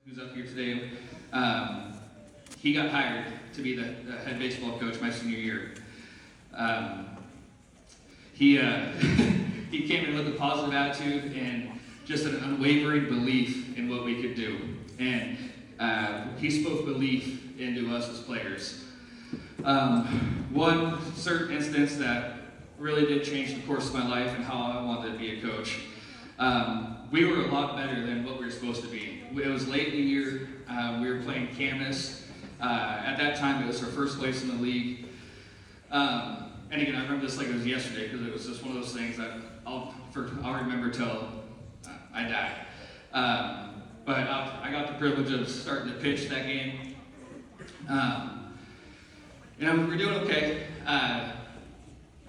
who's up here today, he got hired to be the head baseball coach my senior year. He he came in with a positive attitude and just an unwavering belief in what we could do. And he spoke belief into us as players. One certain instance that really did change the course of my life and how I wanted to be a coach. We were a lot better than what we were supposed to be. It was late in the year. We were playing Camas. At that time, it was our first place in the league. And again, I remember this like it was yesterday because it was just one of those things that I'll remember till I die. But I got the privilege of starting to pitch that game. We were doing okay.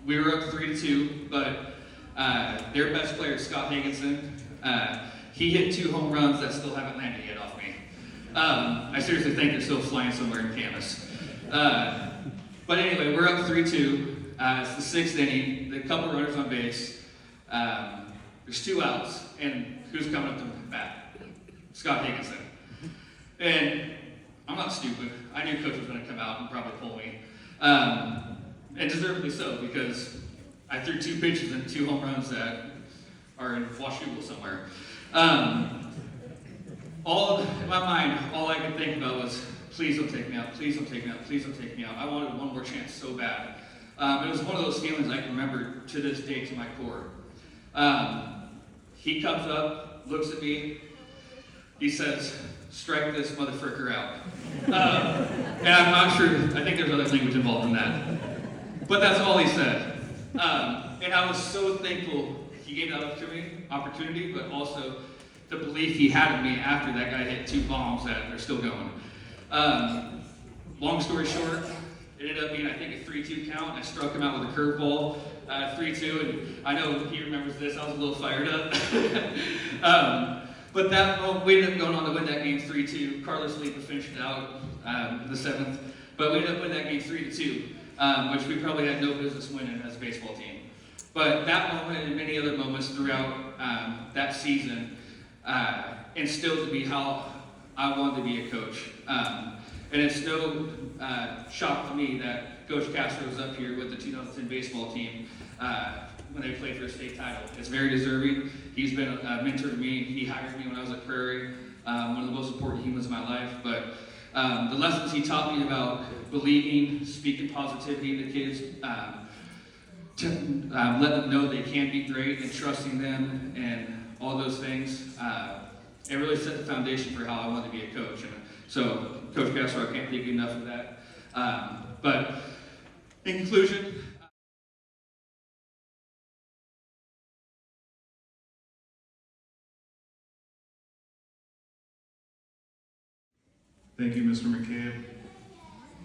We were up 3-2, but their best player, Scott Higginson, he hit 2 home runs that still haven't landed yet off me. I seriously think they're still flying somewhere in Camas. But anyway, we're up 3-2. It's the 6th inning. A couple runners on base. There's 2 outs, and who's coming up to bat? Scott Higginson. And I'm not stupid. I knew Coach was going to come out and probably pull me. And deservedly so, because I threw 2 pitches and 2 home runs that are in Washougal somewhere. In my mind, all I could think about was, please don't take me out, please don't take me out, please don't take me out. I wanted one more chance so bad. It was one of those feelings I can remember to this day to my core. He comes up, looks at me, he says, strike this motherfucker out. And I'm not sure, I think there's other language involved in that. But that's all he said. And I was so thankful he gave that opportunity, but also the belief he had in me after that guy hit 2 bombs that are still going. Long story short, it ended up being, I think, a 3-2 count. I struck him out with a curveball, 3-2, and I know he remembers this. I was a little fired up. But we ended up going on to win that game 3-2. Carlos Lipa finished it out the 7th, but we ended up winning that game 3-2, which we probably had no business winning as a baseball team. But that moment and many other moments throughout that season instilled to me how I wanted to be a coach. And it's no shock to me that Coach Castro is up here with the 2010 baseball team when they played for a state title. It's very deserving. He's been a mentor to me. He hired me when I was at Prairie, one of the most important humans in my life. But the lessons he taught me about believing, speaking positivity to kids, to let them know they can be great and trusting them and all those things, it really set the foundation for how I wanted to be a coach. And so, Coach Castro, I can't thank you enough of that. But in conclusion, thank you, Mr. McCabe.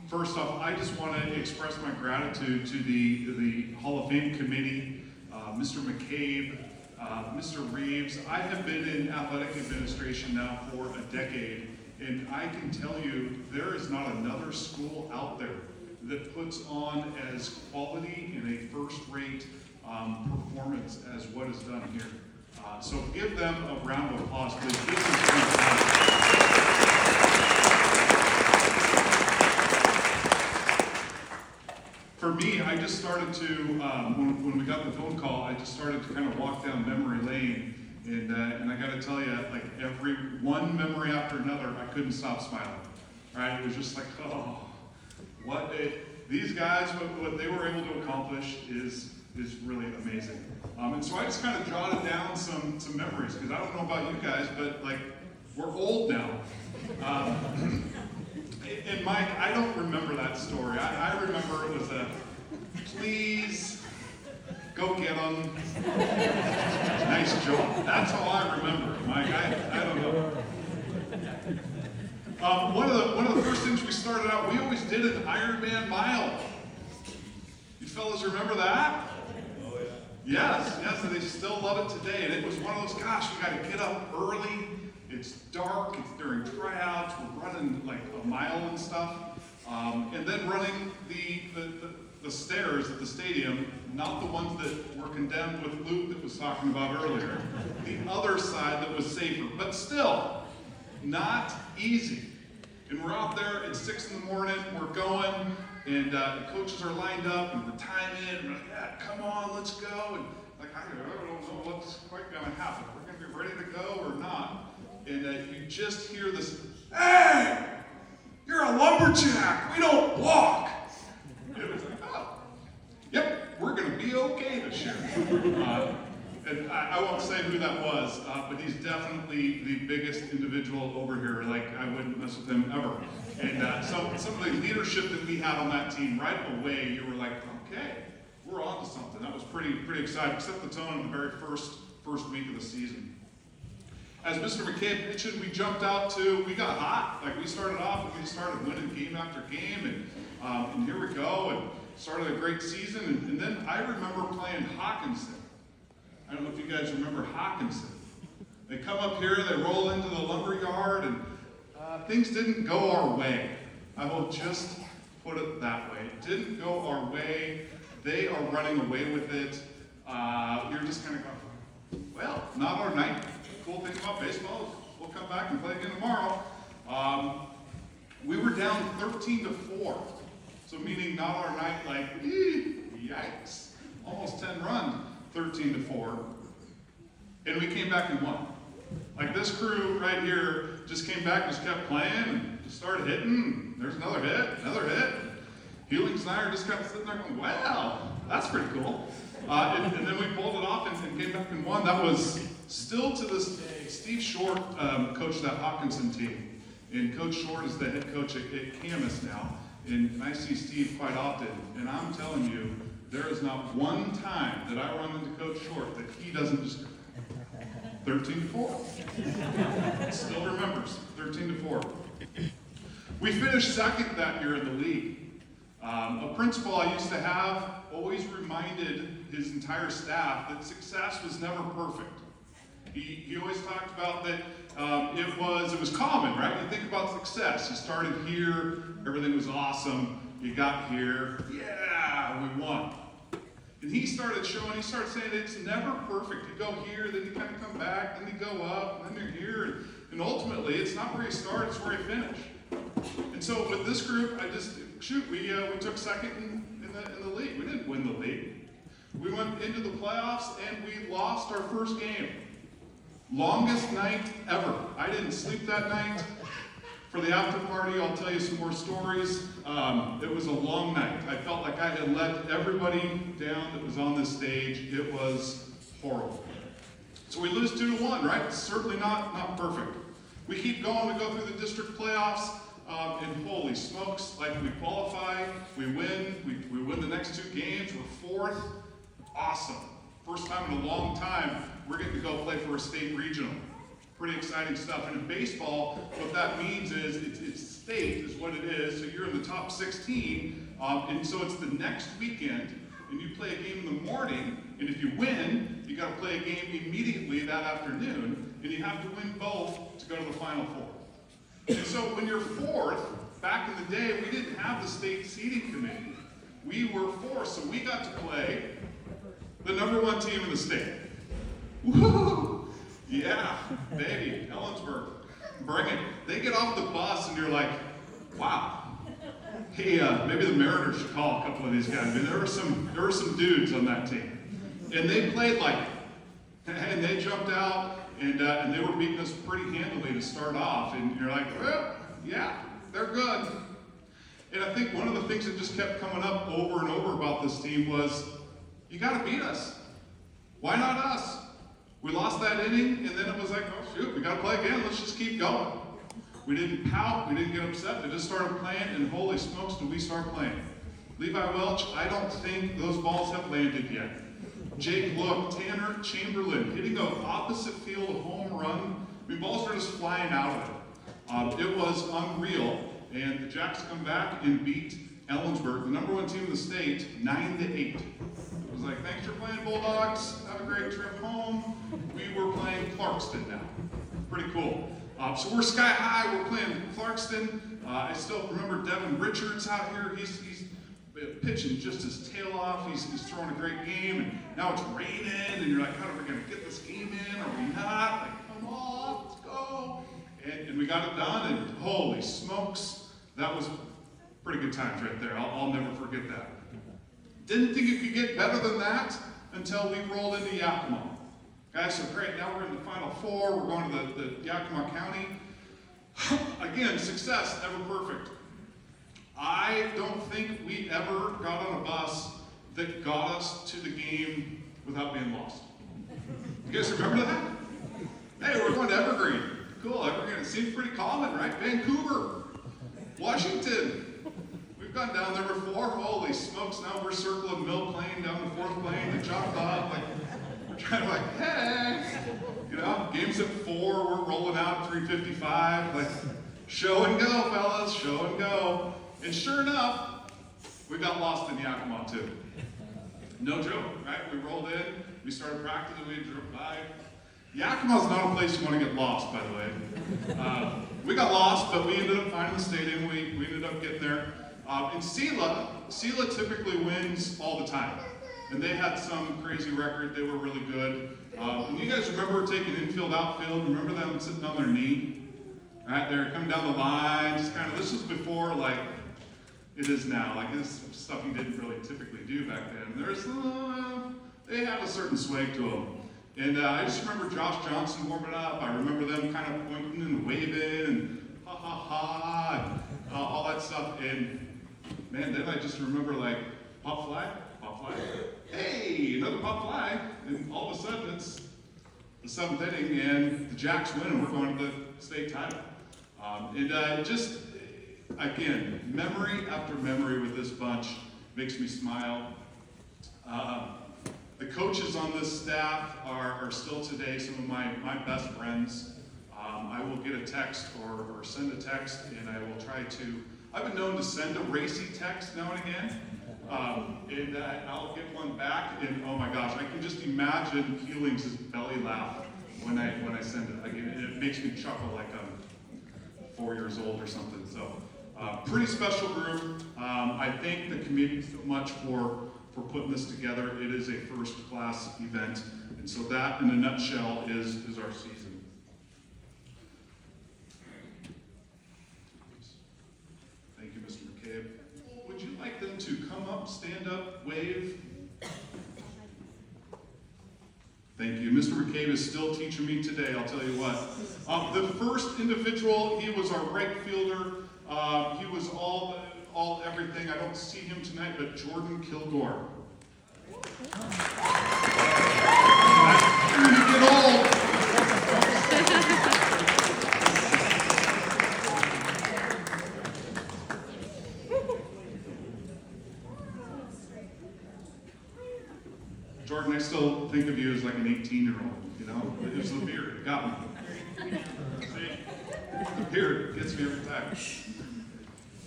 First off, I just want to express my gratitude to the Hall of Fame committee, Mr. McCabe, Mr. Reeves. I have been in athletic administration now for a decade, and I can tell you there is not another school out there that puts on as quality and a first-rate performance as what is done here. So give them a round of applause, please. This is fantastic. For me, I just started to, when we got the phone call, I just started to kind of walk down memory lane. And I got to tell you, like every one memory after another, I couldn't stop smiling. Right? It was just like, oh, these guys, what they were able to accomplish is really amazing. And so I just kind of jotted down some memories, because I don't know about you guys, but like we're old now. And Mike, I don't remember that story. I remember it was a, please go get them. Nice job. That's all I remember, Mike. I don't know. One of the first things we started out, we always did an Ironman mile. You fellas remember that? Oh yeah. Yes, and they still love it today. And it was one of those, gosh, we got to get up early. It's dark, it's during tryouts, we're running like a mile and stuff. And then running the stairs at the stadium, not the ones that were condemned with Luke that was talking about earlier. The other side that was safer, but still, Not easy. And we're out there at 6 in the morning, we're going, and the coaches are lined up, and we're timing it, and we're like, yeah, come on, let's go. And like, I don't know what's quite going to happen. We're going to be ready to go or not. And you just hear this, hey, you're a lumberjack. We don't walk. And it was like, oh, yep, we're going to be okay this year. And I won't say who that was, but he's definitely the biggest individual over here. Like, I wouldn't mess with him ever. And some of the leadership that we had on that team, right away, you were like, okay, we're on to something. That was pretty exciting. Set the tone in the very first week of the season. As Mr. McCabe mentioned, we got hot. Like, we started off and we started winning game after game, and here we go, and started a great season. And then I remember playing Hawkinson. I don't know if you guys remember Hawkinson. They come up here, they roll into the lumber yard, and things didn't go our way. I will just put it that way. It didn't go our way. They are running away with it. You're just kind of going, well, not our night. Cool thing about baseball is we'll come back and play again tomorrow. We were down 13-4. So meaning not our night, like, yikes. Almost 10 runs. 13-4, and we came back and won. Like, this crew right here just came back, just kept playing, and just started hitting. There's another hit. Healings and I are just kind of sitting there going, wow, that's pretty cool. And then we pulled it off and came back and won. That was still to this day. Steve Short coached that Hawkinson team, and Coach Short is the head coach at Camas now. And I see Steve quite often, and I'm telling you, there is not one time that I run into Coach Short that he doesn't just 13-4. Still remembers 13-4. We finished second that year in the league. A principal I used to have always reminded his entire staff that success was never perfect. He always talked about that it was common, right? You think about success. You started here, everything was awesome. You got here, yeah, we won. And he started saying it's never perfect. You go here, then you kind of come back, then you go up, and then you're here. And ultimately, it's not where you start, it's where you finish. And so with this group, we took second in the league. We didn't win the league. We went into the playoffs, and we lost our first game. Longest night ever. I didn't sleep that night. For the after party, I'll tell you some more stories. It was a long night. I felt like I had let everybody down that was on this stage. It was horrible. So we lose 2-1, right? Certainly not perfect. We keep going. We go through the district playoffs, and holy smokes, like, we qualify, we win. We win the next 2 games. We're fourth. Awesome. First time in a long time, we're getting to go play for a state regional. Pretty exciting stuff. And in baseball, what that means is it's state is what it is. So you're in the top 16, and so it's the next weekend, and you play a game in the morning, and if you win, you got to play a game immediately that afternoon, and you have to win both to go to the Final Four. And so when you're fourth, back in the day, we didn't have the state seeding committee. We were fourth, so we got to play the number 1 team in the state. Woo! Yeah, baby, Ellensburg, bring it. They get off the bus and you're like, wow. Hey, maybe the Mariners should call a couple of these guys. I mean, there were some dudes on that team, and they played like it. And they jumped out, and they were beating us pretty handily to start off. And you're like, well, yeah, they're good. And I think one of the things that just kept coming up over and over about this team was, you got to beat us. Why not us? We lost that inning, and then it was like, oh shoot, we got to play again. Let's just keep going. We didn't pout. We didn't get upset. They just started playing, and holy smokes, did we start playing. Levi Welch, I don't think those balls have landed yet. Jake Look, Tanner Chamberlain, hitting an opposite field home run. I mean, balls are just flying out of it. It was unreal, and the Jacks come back and beat Ellensburg, the number 1 team in the state, 9-8. It was like, thanks for playing Bulldogs. Have a great trip home. We were playing Clarkston now. Pretty cool. So we're sky high. We're playing Clarkston. I still remember Devin Richards out here. He's pitching just his tail off. He's throwing a great game. And now it's raining, and you're like, how are we going to get this game in? Are we not? Like, come on, let's go. And we got it done, and holy smokes, that was pretty good times right there. I'll never forget that. Didn't think it could get better than that until we rolled into Yakima. Guys, so great, now we're in the Final Four, we're going to the Yakima County. Again, success, never perfect. I don't think we ever got on a bus that got us to the game without being lost. You guys remember that? Hey, we're going to Evergreen. Cool, Evergreen, it seems pretty common, right? Vancouver, Washington. We've gone down there before. Holy smokes, now we're circling Mill Plain, down the 4th Plain, to jump up. Like, we're trying to hey, game's at 4, we're rolling out at 3:55. Like, show and go, fellas, show and go. And sure enough, we got lost in Yakima too. No joke, right? We rolled in, we started practicing, we drove by. Yakima's not a place you want to get lost, by the way. We got lost, but we ended up finding the stadium. We ended up getting there. And Sela typically wins all the time. And they had some crazy record. They were really good. And you guys remember taking infield, outfield? Remember them sitting on their knee? Right, they're coming down the line. Just kind of, this was before, like, it is now. Like, this is stuff you didn't really typically do back then. They had a certain swag to them. And I just remember Josh Johnson warming up. I remember them kind of pointing and waving and ha ha ha, and all that stuff. And man, then I just remember like, pop flag, hey, another pop flag. And all of a sudden it's the 7th inning and the Jacks win and we're going to the state title. Just, again, memory after memory with this bunch makes me smile. The coaches on this staff are still today some of my best friends. I will get a text or send a text, and I will try to. I've been known to send a racy text now and again, and I'll get one back, and oh my gosh, I can just imagine Keeling's belly laugh when I send it. It makes me chuckle like I'm 4 years old or something. So, pretty special group. I thank the committee so much for putting this together. It is a first-class event, and so that, in a nutshell, is our season. Thank you, Mr. McCabe. Would you like them to come up, stand up, wave? Thank you. Mr. McCabe is still teaching me today, I'll tell you what. The first individual, he was our right fielder. He was all everything. I don't see him tonight, but Jordan Kilgore. You get old. Jordan, I still think of you as like an 18-year-old, It was the beard, it got me. See? The beard gets me every time.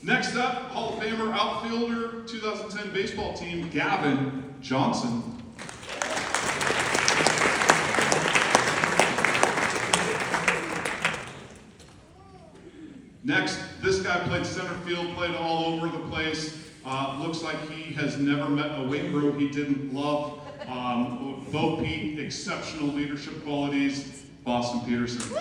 Next up, Hall of Famer, outfielder, 2010 baseball team, Gavin Johnson. Next, this guy played center field, played all over the place. Looks like he has never met a weight room he didn't love. Bo Pete, exceptional leadership qualities, Boston Peterson.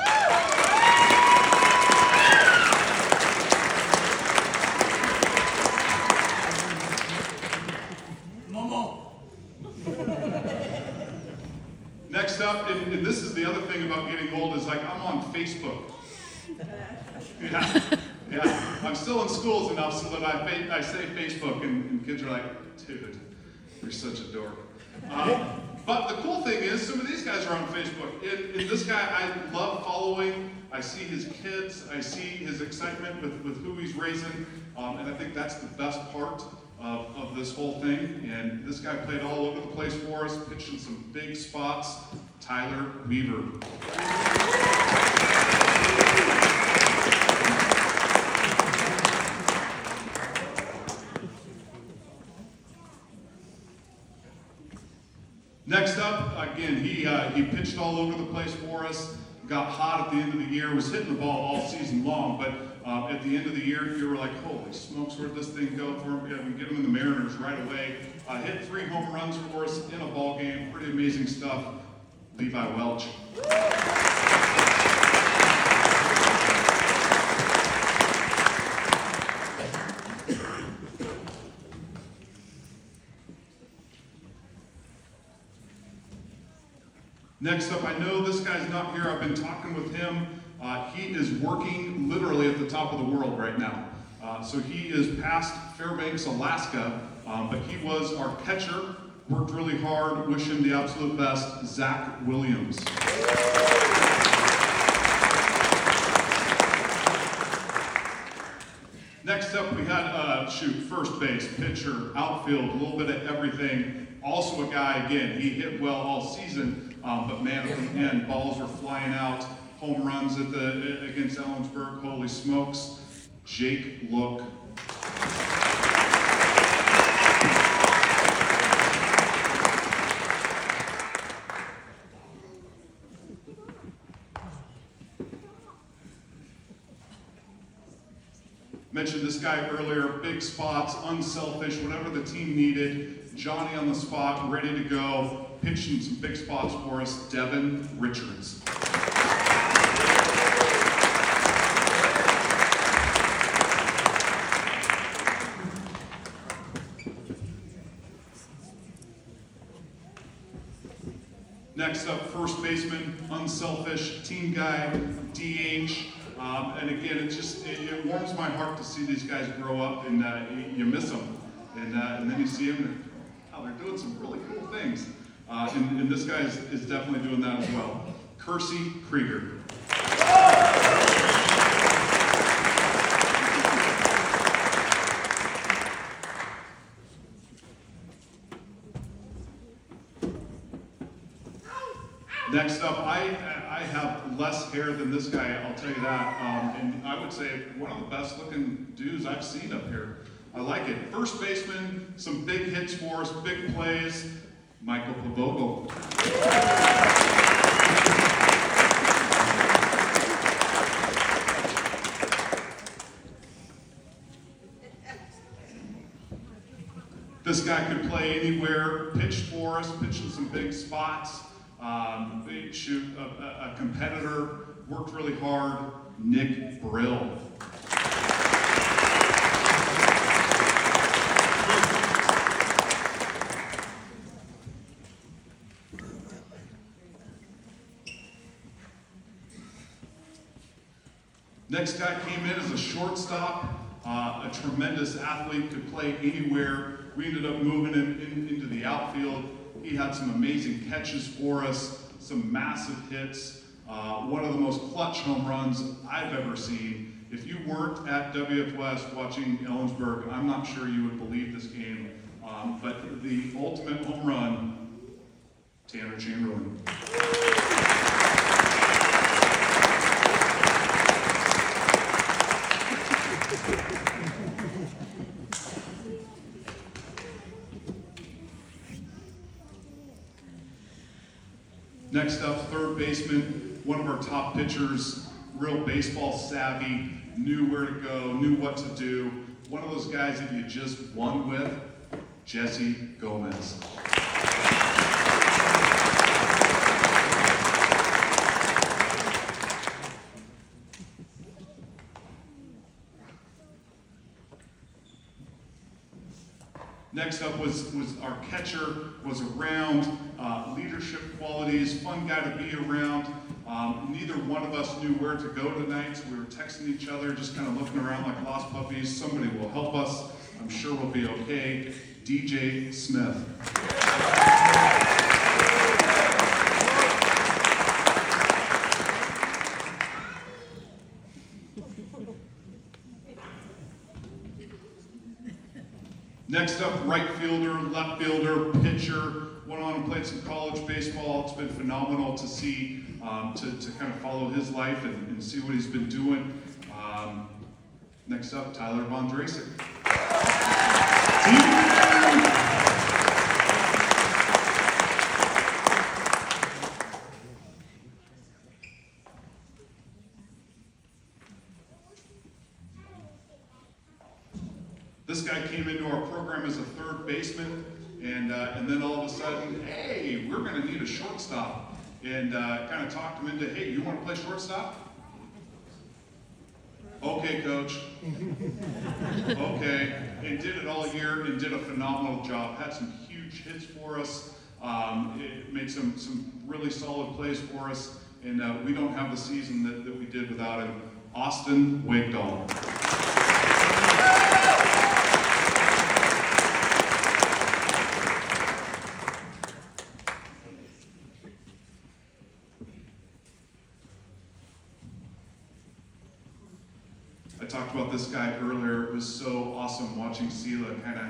Next up, and this is the other thing about getting old, is like I'm on Facebook. Yeah. I'm still in schools enough so that I say Facebook, and kids are like, dude, you're such a dork. But the cool thing is, some of these guys are on Facebook. And this guy I love following. I see his kids. I see his excitement with who he's raising. And I think that's the best part of this whole thing. And this guy played all over the place for us, pitched in some big spots. Tyler Weaver. Next up, again, he pitched all over the place for us, got hot at the end of the year, was hitting the ball all season long, but at the end of the year, you were like, holy smokes, where'd this thing go for him? Yeah, we get him in the Mariners right away. Hit 3 home runs for us in a ball game, pretty amazing stuff. Levi Welch. Next up, I know this guy's not here. I've been talking with him. He is working literally at the top of the world right now. So he is past Fairbanks, Alaska, but he was our catcher. Worked really hard. Wish him the absolute best. Zach Williams. Next up, we had first base, pitcher, outfield, a little bit of everything. Also a guy, again, he hit well all season, but man, at the end, balls were flying out. Home runs against Ellensburg, holy smokes. Jake Look. Mentioned this guy earlier, big spots, unselfish, whatever the team needed. Johnny on the spot, ready to go, pitching some big spots for us, Devin Richards. Next up, first baseman, unselfish, team guy, DH. And again, it warms my heart to see these guys grow up, and you miss them. And then you see them, and wow, they're doing some really cool things. And this guy is definitely doing that as well. Kersey Krieger. Next up, I have less hair than this guy, I'll tell you that. And I would say one of the best looking dudes I've seen up here. I like it. First baseman, some big hits for us, big plays. Michael Pavogo. This guy could play anywhere, pitched for us, pitched in some big spots. Shoot, a competitor, worked really hard, Nick Brill. Next guy came in as a shortstop, a tremendous athlete, could play anywhere. We ended up moving him into the outfield. He had some amazing catches for us, some massive hits, one of the most clutch home runs I've ever seen. If you weren't at WF West watching Ellensburg, I'm not sure you would believe this game, but the ultimate home run, Tanner Chamberlain. Next up, third baseman, one of our top pitchers, real baseball savvy, knew where to go, knew what to do. One of those guys that you just won with, Jesse Gomez. Next up was our catcher, was around, leadership qualities, fun guy to be around. Neither one of us knew where to go tonight, so we were texting each other, just kind of looking around like lost puppies. Somebody will help us. I'm sure we'll be okay. DJ Smith. Next up, right fielder, left fielder, pitcher. Went on and played some college baseball. It's been phenomenal to see, to kind of follow his life and see what he's been doing. Next up, Tyler Von Drasic. This guy came into our program as a third baseman, and then all of a sudden, hey, we're going to need a shortstop. And kind of talked him into, hey, you want to play shortstop? Okay, coach. Okay. And did it all year and did a phenomenal job. Had some huge hits for us. It made some really solid plays for us, and we don't have the season that we did without him. Austin Wigdahl. I talked about this guy earlier. It was so awesome watching Sela kind of,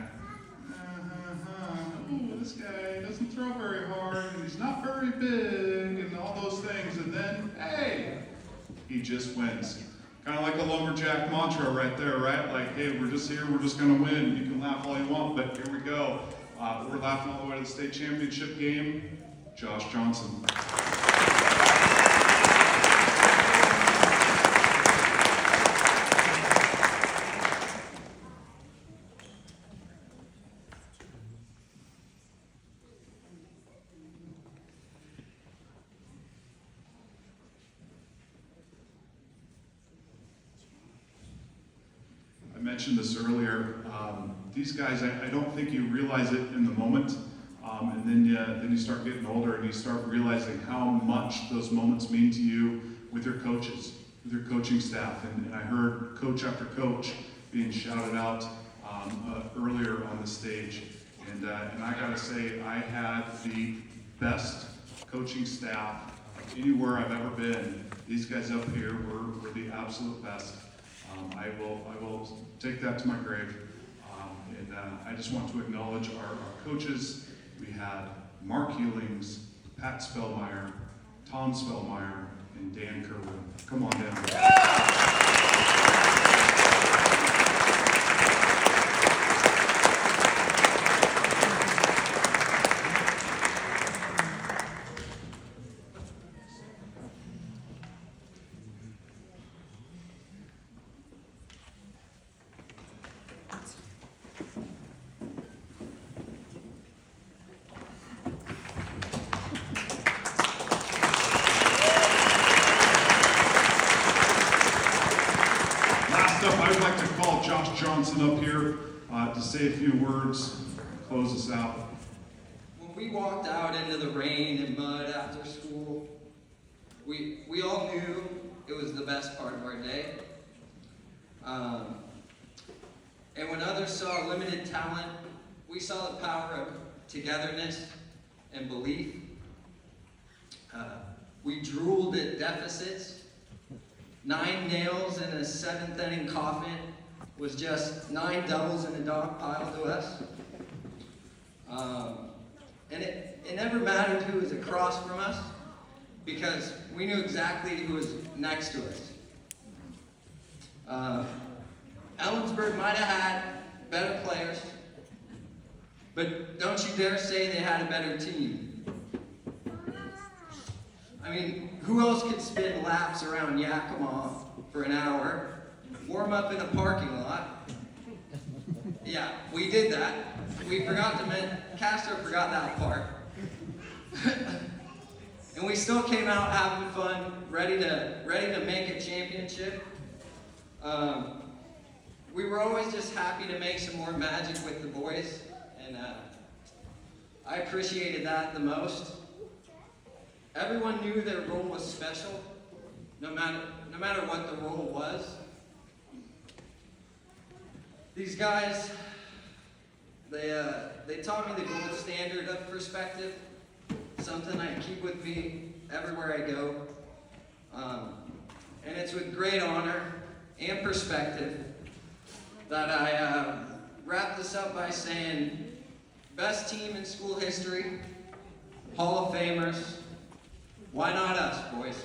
this guy doesn't throw very hard, and he's not very big, and all those things. And then, hey, he just wins. Kind of like a lumberjack mantra right there, right? Like, hey, we're just here, we're just going to win. You can laugh all you want, but here we go. We're laughing all the way to the state championship game. Josh Johnson. I mentioned this earlier. These guys, I don't think you realize it in the moment, and then you start getting older and you start realizing how much those moments mean to you with your coaches, with your coaching staff. And I heard coach after coach being shouted out earlier on the stage, and I gotta say, I had the best coaching staff of anywhere I've ever been. These guys up here were the absolute best. I will take that to my grave. And I just want to acknowledge our coaches. We had Mark Healings, Pat Spellmeyer, Tom Spellmeyer, and Dan Kerwin. Come on down. I would like to call Josh Johnson up here to say a few words, close us out. When we walked out into the rain and mud after school, we all knew it was the best part of our day. And when others saw limited talent, we saw the power of togetherness and belief. We drooled at deficits. 9 nails in a 7th inning coffin was just 9 doubles in a dog pile to us. And it never mattered who was across from us, because we knew exactly who was next to us. Ellensburg might have had better players, but don't you dare say they had a better team. I mean, who else could spin laps around Yakima for an hour, warm up in a parking lot? Yeah, we did that. Castro forgot that part. And we still came out having fun, ready to make a championship. We were always just happy to make some more magic with the boys, and I appreciated that the most. Everyone knew their role was special, no matter what the role was. These guys, they taught me the gold standard of perspective, something I keep with me everywhere I go. And it's with great honor and perspective that I wrap this up by saying, best team in school history, Hall of Famers. Why not us, boys?